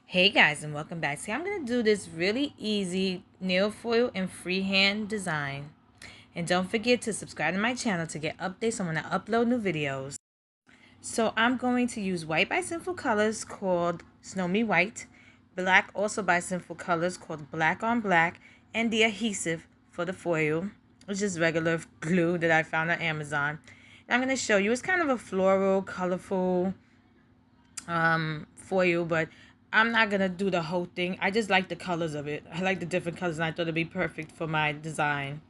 Hey guys, and welcome back. See, I'm going to do this really easy nail foil and freehand design. And don't forget to subscribe to my channel to get updates on when I upload new videos. So I'm going to use white by Sinful Colors called Snow Me White, black also by Sinful Colors called Black on Black, and the adhesive for the foil, which is regular glue that I found on Amazon. And I'm going to show you, it's kind of a floral, colorful foil, but I'm not gonna do the whole thing. I just like the colors of it. I like the different colors, and I thought it'd be perfect for my design.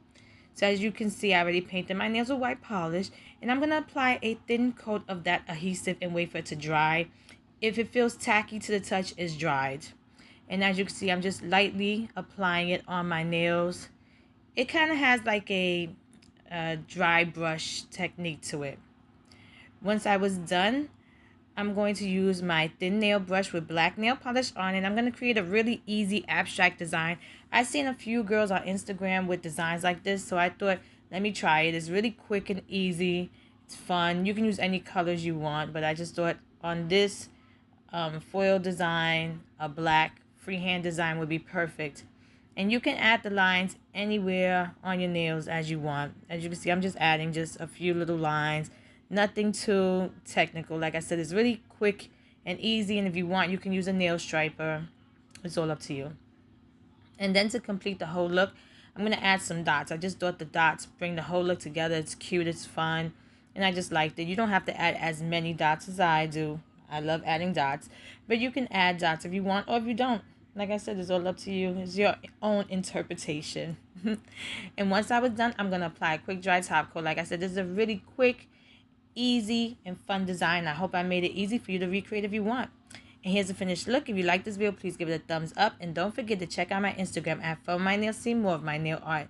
So as you can see, I already painted my nails with white polish, and I'm gonna apply a thin coat of that adhesive and wait for it to dry. If it feels tacky to the touch, it's dried. And as you can see, I'm just lightly applying it on my nails. It kind of has like a dry brush technique to it. Once I was done, I'm going to use my thin nail brush with black nail polish on it. I'm going to create a really easy abstract design. I've seen a few girls on Instagram with designs like this, so I thought, let me try it. It's really quick and easy. It's fun. You can use any colors you want, but I just thought on this foil design, a black freehand design would be perfect. And you can add the lines anywhere on your nails as you want. As you can see, I'm just adding just a few little lines. Nothing too technical. Like I said, it's really quick and easy. And if you want, you can use a nail striper. It's all up to you. And then to complete the whole look, I'm going to add some dots. I just thought the dots bring the whole look together. It's cute. It's fun. And I just liked it. You don't have to add as many dots as I do. I love adding dots. But you can add dots if you want or if you don't. Like I said, it's all up to you. It's your own interpretation. And once I was done, I'm going to apply a quick dry top coat. Like I said, this is a really quick, easy, and fun design. I hope I made it easy for you to recreate if you want. And here's the finished look. If you like this video, please give it a thumbs up. And don't forget to check out my Instagram at Funwithmynails to see more of my nail art.